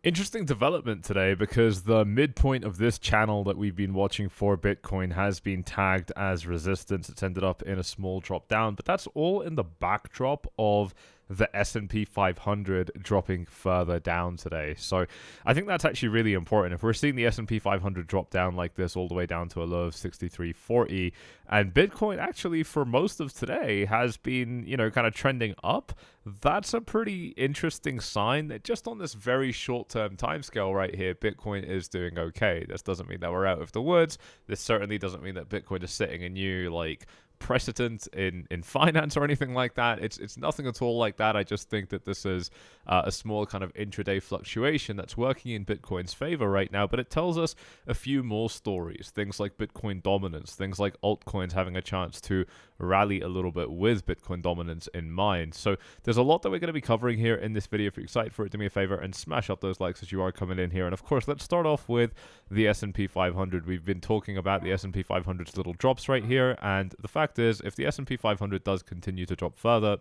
Interesting development today because the midpoint of this channel that we've been watching for Bitcoin has been tagged as resistance. It's ended up in a small drop down, but that's all in the backdrop of the S&P 500 dropping further down today. So I think that's actually really important. If we're seeing the S&P 500 drop down like this all the way down to a low of 63.40, and Bitcoin actually for most of today has been, kind of trending up, that's a pretty interesting sign that just on this very short-term timescale right here, Bitcoin is doing okay. This doesn't mean that we're out of the woods. This certainly doesn't mean that Bitcoin is setting a new, precedent in finance or anything like that. It's nothing at all like that. I just think that this is a small kind of intraday fluctuation that's working in Bitcoin's favor right now, but it tells us a few more stories, things like Bitcoin dominance, things like altcoins having a chance to rally a little bit with Bitcoin dominance in mind. So there's a lot that we're going to be covering here in this video. If you're excited for it, do me a favor and smash up those likes as you are coming in here. And of course, let's start off with the S&P 500. We've been talking about the S&P 500's little drops right here, and the fact is, if the S&P 500 does continue to drop further,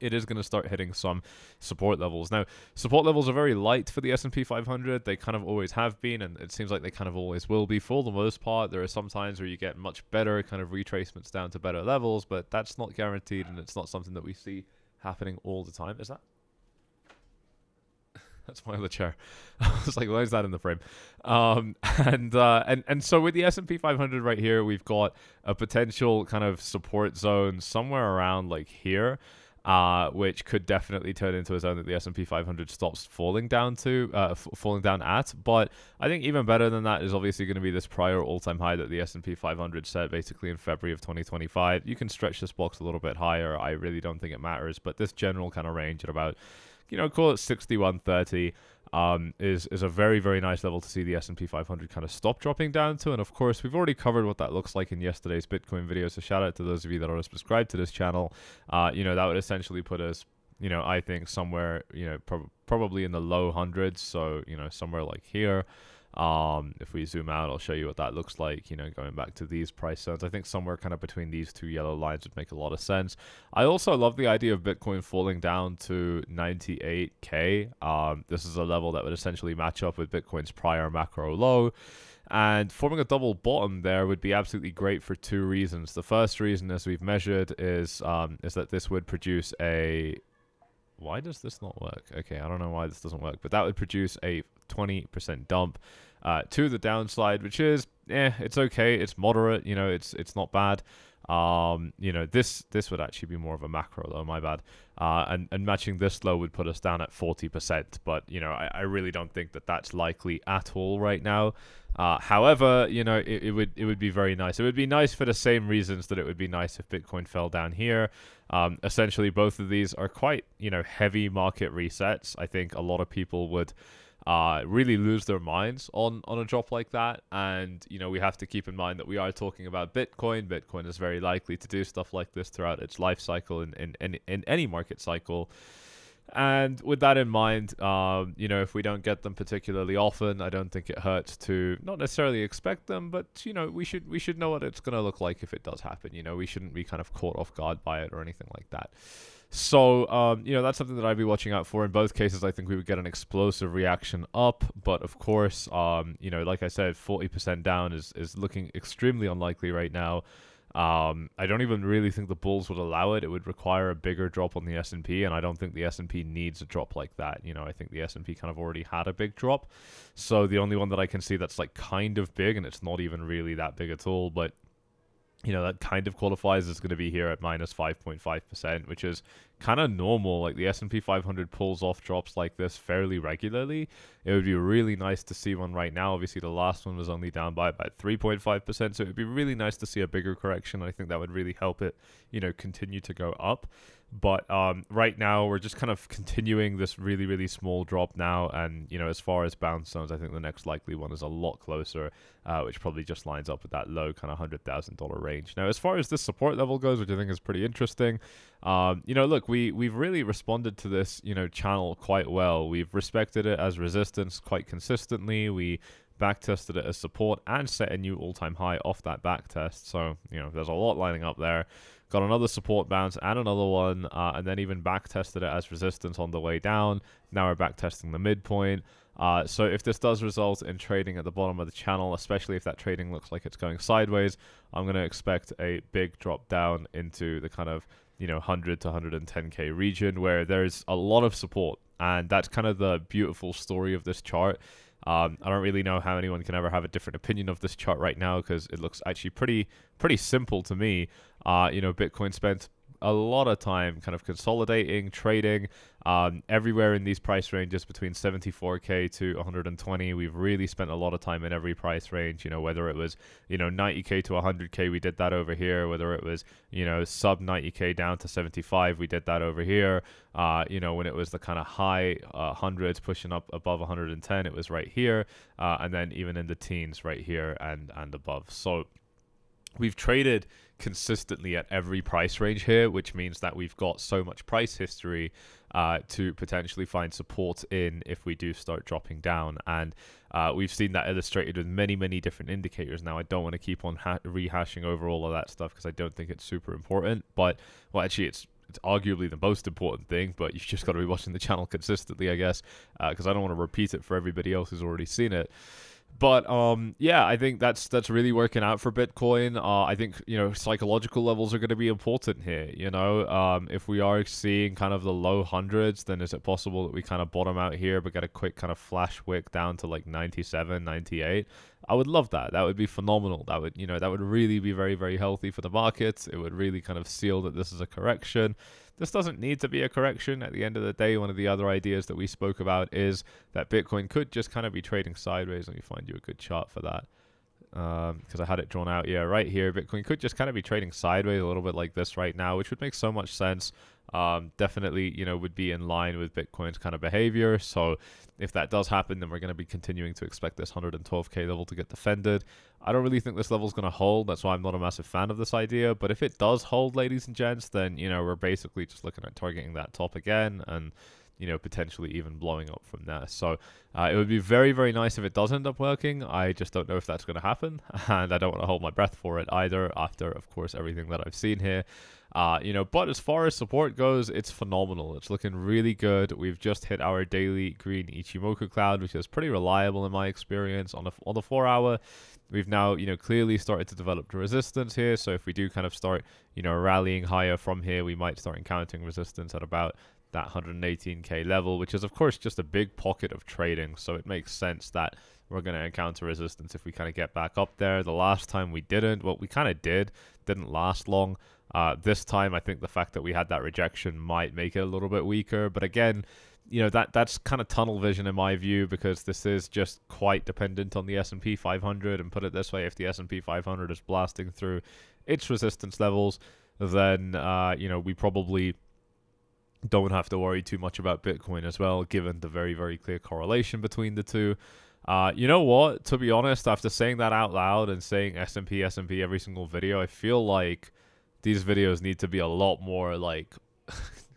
it is going to start hitting some support levels. Now, support levels are very light for the S&P 500. They kind of always have been, and it seems like they kind of always will be for the most part. There are some times where you get much better kind of retracements down to better levels, but that's not guaranteed, and it's not something that we see happening all the time. Is that? That's my other chair. I was like, why is that in the frame? And so with the S&P 500 right here, we've got a potential kind of support zone somewhere around like here, which could definitely turn into a zone that the S&P 500 stops falling down to, falling down at. But I think even better than that is obviously going to be this prior all-time high that the S&P 500 set basically in February of 2025. You can stretch this box a little bit higher. I really don't think it matters, but this general kind of range at about, call it 6130, is a very, very nice level to see the S&P 500 kind of stop dropping down to. And of course, we've already covered what that looks like in yesterday's Bitcoin video. So shout out to those of you that are subscribed to this channel. That would essentially put us, I think somewhere, probably in the low hundreds. So, somewhere like here. If we zoom out, I'll show you what that looks like, going back to these price zones. I think somewhere kind of between these two yellow lines would make a lot of sense. I also love the idea of Bitcoin falling down to 98K. This is a level that would essentially match up with Bitcoin's prior macro low. And forming a double bottom there would be absolutely great for two reasons. The first reason, as we've measured, is that this would produce a... Why does this not work? Okay, I don't know why this doesn't work, but that would produce a 20% dump to the downside, which is, it's okay. It's moderate. It's not bad. This would actually be more of a macro low, my bad. And matching this low would put us down at 40%. But, I really don't think that that's likely at all right now. However, it would be very nice. It would be nice for the same reasons that it would be nice if Bitcoin fell down here. Essentially, both of these are quite, heavy market resets. I think a lot of people would really lose their minds on a drop like that. And, we have to keep in mind that we are talking about Bitcoin. Bitcoin is very likely to do stuff like this throughout its life cycle in any market cycle. And with that in mind, if we don't get them particularly often, I don't think it hurts to not necessarily expect them, but, we should know what it's going to look like if it does happen. We shouldn't be kind of caught off guard by it or anything like that. So, that's something that I'd be watching out for. In both cases, I think we would get an explosive reaction up. But of course, like I said, 40% down is looking extremely unlikely right now. I don't even really think the bulls would allow it. It would require a bigger drop on the S&P, and I don't think the S&P needs a drop like that. I think the S&P kind of already had a big drop. So the only one that I can see that's like kind of big, and it's not even really that big at all, but that kind of qualifies is going to be here at minus 5.5%, which is kind of normal. Like the S&P 500 pulls off drops like this fairly regularly. It would be really nice to see one right now. Obviously, the last one was only down by about 3.5%, so it would be really nice to see a bigger correction. I think that would really help it, continue to go up. But right now, we're just kind of continuing this really, really small drop now. And, as far as bounce zones, I think the next likely one is a lot closer, which probably just lines up with that low kind of $100,000 range. Now, as far as this support level goes, which I think is pretty interesting, look, we've really responded to this, channel quite well. We've respected it as resistance quite consistently. We backtested it as support and set a new all-time high off that backtest. So, there's a lot lining up there. got another support bounce and another one, and then even back tested it as resistance on the way down. Now we're back testing the midpoint. So if this does result in trading at the bottom of the channel, especially if that trading looks like it's going sideways, I'm going to expect a big drop down into the kind of, 100 to 110k region where there's a lot of support. And that's kind of the beautiful story of this chart. I don't really know how anyone can ever have a different opinion of this chart right now, because it looks actually pretty simple to me. Bitcoin spent a lot of time kind of consolidating, trading, everywhere in these price ranges between 74k to 120. We've really spent a lot of time in every price range, whether it was, 90k to 100k, we did that over here. Whether it was, sub 90k down to 75, we did that over here. When it was the kind of high hundreds pushing up above 110, it was right here. And then even in the teens right here and above. So we've traded consistently at every price range here, which means that we've got so much price history to potentially find support in if we do start dropping down. And we've seen that illustrated with many, many different indicators. Now, I don't want to keep on rehashing over all of that stuff because I don't think it's super important. But, well, actually, it's arguably the most important thing, but you've just got to be watching the channel consistently, I guess, because I don't want to repeat it for everybody else who's already seen it. But yeah, I think that's really working out for Bitcoin. I think psychological levels are going to be important here. If we are seeing kind of the low hundreds, then is it possible that we kind of bottom out here but get a quick kind of flash wick down to like 97, 98? I would love that. That would be phenomenal. That would really be very, very healthy for the markets. It would really kind of seal that this is a correction. This doesn't need to be a correction. At the end of the day, one of the other ideas that we spoke about is that Bitcoin could just kind of be trading sideways. Let me find you a good chart for that, because I had it drawn out. Yeah, right here. Bitcoin could just kind of be trading sideways a little bit like this right now, which would make so much sense. Definitely, would be in line with Bitcoin's kind of behavior. So if that does happen, then we're going to be continuing to expect this 112k level to get defended. I don't really think this level is going to hold. That's why I'm not a massive fan of this idea. But if it does hold, ladies and gents, then, we're basically just looking at targeting that top again and, potentially even blowing up from there. So it would be very, very nice if it does end up working. I just don't know if that's going to happen. And I don't want to hold my breath for it either after, of course, everything that I've seen here. But as far as support goes, it's phenomenal. It's looking really good. We've just hit our daily green Ichimoku cloud, which is pretty reliable in my experience. On the 4 hour, we've now, clearly started to develop resistance here. So if we do kind of start, rallying higher from here, we might start encountering resistance at about that 118k level, which is of course just a big pocket of trading. So it makes sense that we're going to encounter resistance if we kind of get back up there. The last time we didn't. Well, we kind of didn't last long. This time, I think the fact that we had that rejection might make it a little bit weaker. But again, that's kind of tunnel vision in my view, because this is just quite dependent on the S&P 500. And put it this way, if the S&P 500 is blasting through its resistance levels, then, we probably don't have to worry too much about Bitcoin as well, given the very, very clear correlation between the two. You know what? To be honest, after saying that out loud and saying S&P every single video, I feel like these videos need to be a lot more like,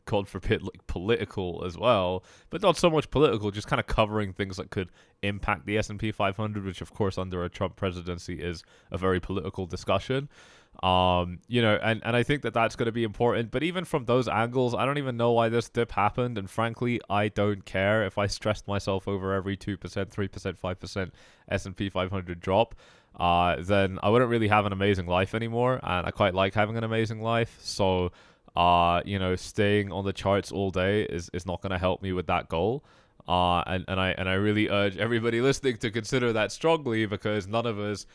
God forbid, like political as well, but not so much political, just kind of covering things that could impact the S&P 500, which of course under a Trump presidency is a very political discussion. And I think that that's going to be important. But even from those angles, I don't even know why this dip happened. And frankly, I don't care if I stressed myself over every 2%, 3%, 5% S&P 500 drop. Then I wouldn't really have an amazing life anymore. And I quite like having an amazing life. So, staying on the charts all day is not going to help me with that goal. And I really urge everybody listening to consider that strongly, because none of us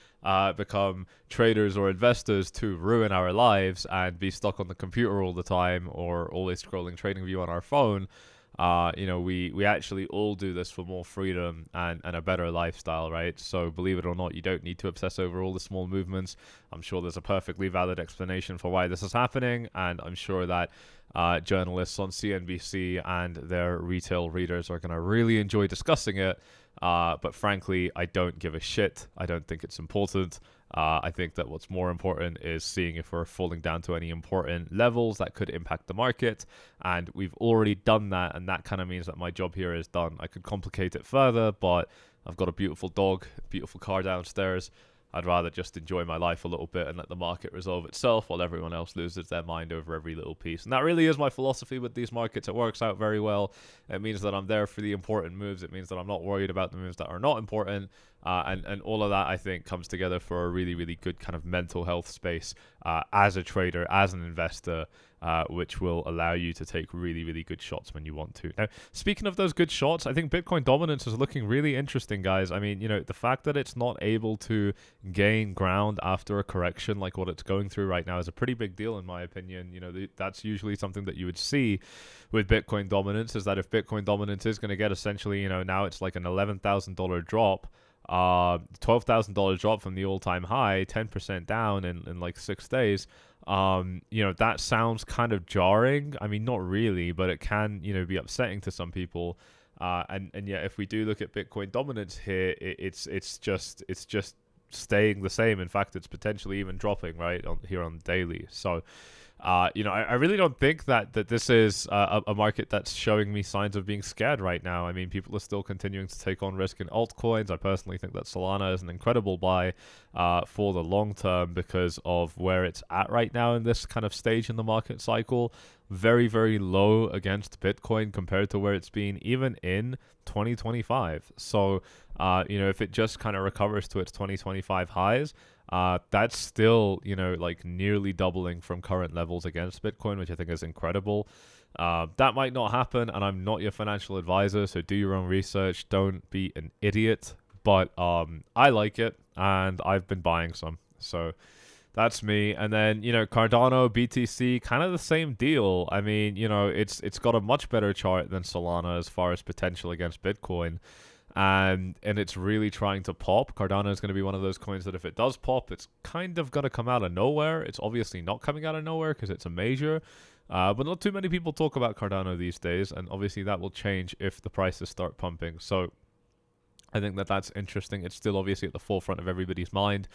become traders or investors to ruin our lives and be stuck on the computer all the time or always scrolling TradingView on our phone. We actually all do this for more freedom and a better lifestyle, right? So believe it or not, you don't need to obsess over all the small movements. I'm sure there's a perfectly valid explanation for why this is happening, and I'm sure that journalists on CNBC and their retail readers are going to really enjoy discussing it. But frankly, I don't give a shit. I don't think it's important. I think that what's more important is seeing if we're falling down to any important levels that could impact the market. And we've already done that. And that kind of means that my job here is done. I could complicate it further, but I've got a beautiful dog, beautiful car downstairs. I'd rather just enjoy my life a little bit and let the market resolve itself while everyone else loses their mind over every little piece. And that really is my philosophy with these markets. It works out very well. It means that I'm there for the important moves. It means that I'm not worried about the moves that are not important. And all of that, I think, comes together for a really, really good kind of mental health space as a trader, as an investor, which will allow you to take really, really good shots when you want to. Now, speaking of those good shots, I think Bitcoin dominance is looking really interesting, guys. I mean, the fact that it's not able to gain ground after a correction like what it's going through right now is a pretty big deal, in my opinion. That's usually something that you would see with Bitcoin dominance, is that if Bitcoin dominance is going to get essentially, now it's like an $11,000 drop, $12,000 drop from the all-time high, 10% down in like 6 days. That sounds kind of jarring. I mean, not really, but it can, be upsetting to some people. And yet, if we do look at Bitcoin dominance here, it's just staying the same. In fact, it's potentially even dropping right here on daily. So, I really don't think that this is a market that's showing me signs of being scared right now. I mean, people are still continuing to take on risk in altcoins. I personally think that Solana is an incredible buy for the long term because of where it's at right now in this kind of stage in the market cycle. Very, very low against Bitcoin compared to where it's been even in 2025. So, if it just kind of recovers to its 2025 highs, that's still, like nearly doubling from current levels against Bitcoin, which I think is incredible. That might not happen, and I'm not your financial advisor, so do your own research. Don't be an idiot. But I like it, and I've been buying some. So that's me. And then, Cardano, BTC, kind of the same deal. I mean, it's got a much better chart than Solana as far as potential against Bitcoin. And it's really trying to pop. Cardano is going to be one of those coins that if it does pop, it's kind of going to come out of nowhere. It's obviously not coming out of nowhere because it's a major. But not too many people talk about Cardano these days. And obviously that will change if the prices start pumping. So I think that's interesting. It's still obviously at the forefront of everybody's mind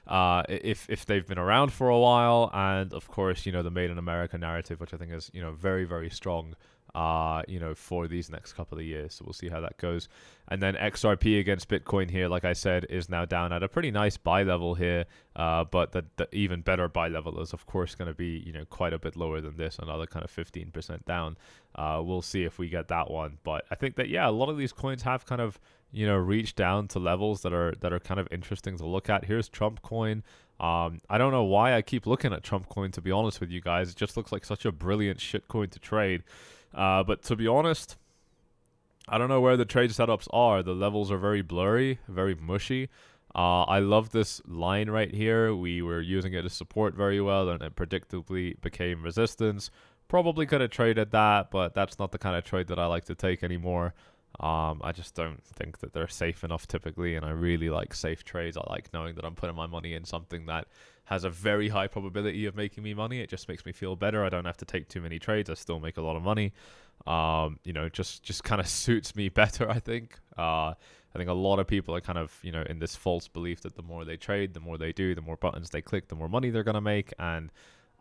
if they've been around for a while. And of course, the Made in America narrative, which I think is, very, very strong, for these next couple of years. So we'll see how that goes. And then XRP against Bitcoin here, like I said, is now down at a pretty nice buy level here. But the even better buy level is, of course, going to be, quite a bit lower than this, another kind of 15% down. We'll see if we get that one. But I think that, a lot of these coins have kind of, reached down to levels that are kind of interesting to look at. Here's Trump coin. I don't know why I keep looking at Trump coin, to be honest with you guys. It just looks like such a brilliant shit coin to trade. But to be honest, I don't know where the trade setups are. The levels are very blurry, very mushy. I love this line right here. We were using it as support very well, and it predictably became resistance. Probably could have traded that, but that's not the kind of trade that I like to take anymore. I just don't think that they're safe enough typically, and I really like safe trades. I like knowing that I'm putting my money in something that has a very high probability of making me money. It just makes me feel better. I don't have to take too many trades. I still make a lot of money. Just kind of suits me better, I think. I think a lot of people are kind of, in this false belief that the more they trade, the more they do, the more buttons they click, the more money they're going to make. And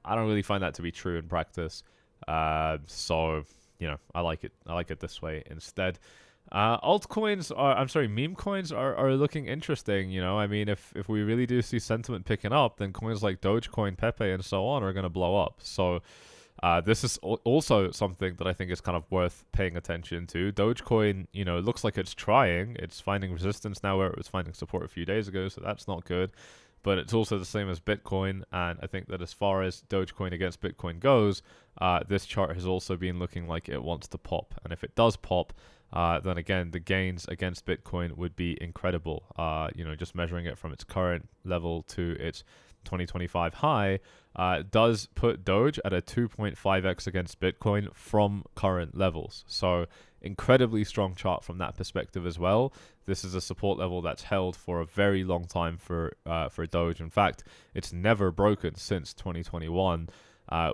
I don't really find that to be true in practice. So, I like it. I like it this way instead. Meme coins are looking interesting. I mean, if we really do see sentiment picking up, then coins like Dogecoin, Pepe, and so on are going to blow up. So this is also something that I think is kind of worth paying attention to. Dogecoin, it looks like it's trying. It's finding resistance now where it was finding support a few days ago, so that's not good. But it's also the same as Bitcoin, and I think that as far as Dogecoin against Bitcoin goes, this chart has also been looking like it wants to pop. And if it does pop, then again, the gains against Bitcoin would be incredible. Just measuring it from its current level to its 2025 high does put Doge at a 2.5x against Bitcoin from current levels. So incredibly strong chart from that perspective as well. This is a support level that's held for a very long time for Doge. In fact, it's never broken since 2021.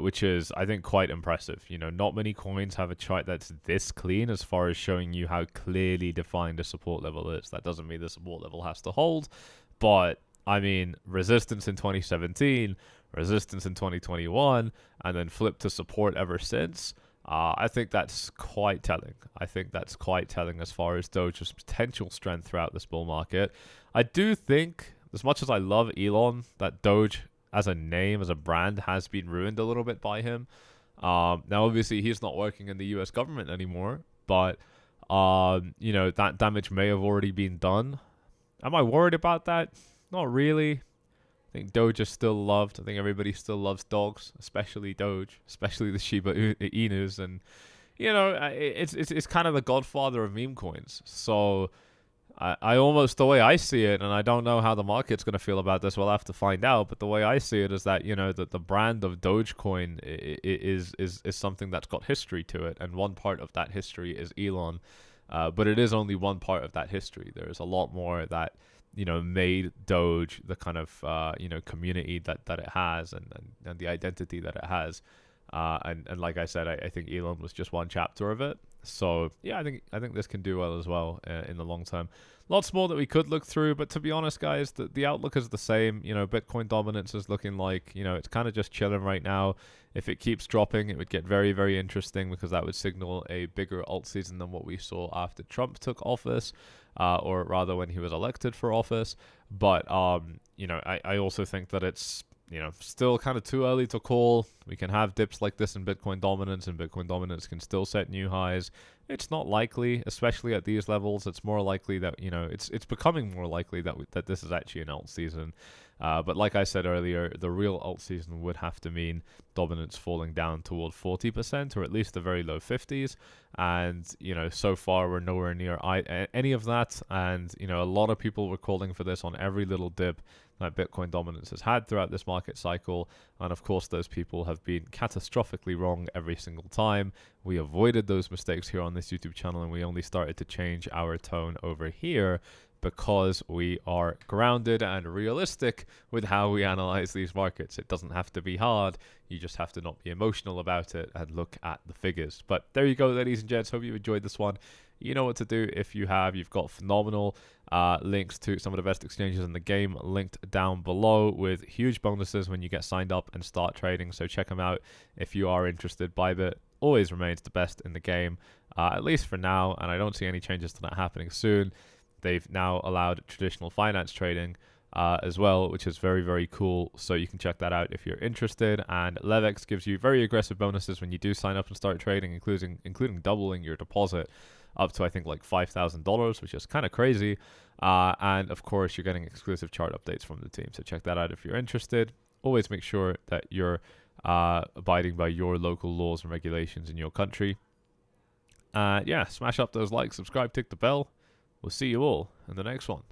Which is, I think, quite impressive. Not many coins have a chart that's this clean as far as showing you how clearly defined a support level is. That doesn't mean the support level has to hold, but I mean, resistance in 2017, resistance in 2021, and then flip to support ever since. I think that's quite telling. I think that's quite telling as far as Doge's potential strength throughout this bull market. I do think as much as I love Elon, that Doge as a name, as a brand, has been ruined a little bit by him. Now, obviously, he's not working in the U.S. government anymore, but you know, that damage may have already been done. Am I worried about that? Not really. I think Doge is still loved. I think everybody still loves dogs, especially Doge, especially the Shiba Inus, and you know, it's kind of the godfather of meme coins. So I almost, the way I see it, and I don't know how the market's going to feel about this, we'll have to find out, but the way I see it is that, you know, that the brand of Dogecoin is something that's got history to it, and one part of that history is Elon, but it is only one part of that history. There's a lot more that, you know, made Doge the kind of, you know, community that it has, and the identity that it has. And like I said, I think Elon was just one chapter of it. So yeah, I think this can do well as well in the long term. Lots more that we could look through, but to be honest, guys, the outlook is the same. You know, Bitcoin dominance is looking like, you know, it's kind of just chilling right now. If it keeps dropping, it would get very, very interesting, because that would signal a bigger alt season than what we saw after Trump took office, or rather when he was elected for office. But you know, I also think that it's, you know, still kind of too early to call. We can have dips like this in Bitcoin dominance, and Bitcoin dominance can still set new highs. It's not likely, especially at these levels. It's more likely that, you know, it's becoming more likely that this is actually an alt season. But like I said earlier, the real alt season would have to mean dominance falling down toward 40%, or at least the very low 50s. And, you know, so far we're nowhere near any of that. And, you know, a lot of people were calling for this on every little dip that Bitcoin dominance has had throughout this market cycle. And of course, those people have been catastrophically wrong every single time. We avoided those mistakes here on this YouTube channel, and we only started to change our tone over here because we are grounded and realistic with how we analyze these markets. It doesn't have to be hard. You just have to not be emotional about it and look at the figures. But there you go, ladies and gents. Hope you enjoyed this one. You know what to do if you have. You've got phenomenal links to some of the best exchanges in the game linked down below, with huge bonuses when you get signed up and start trading. So check them out if you are interested. Bybit always remains the best in the game, at least for now, and I don't see any changes to that happening soon. They've now allowed traditional finance trading as well, which is very, very cool. So you can check that out if you're interested. And 𝗙𝗢𝗟𝗟𝗢𝗪 gives you very aggressive bonuses when you do sign up and start trading, including doubling your deposit up to, I think, like $5,000, which is kind of crazy. And of course, you're getting exclusive chart updates from the team. So check that out if you're interested. Always make sure that you're abiding by your local laws and regulations in your country. Yeah, smash up those likes, subscribe, tick the bell. We'll see you all in the next one.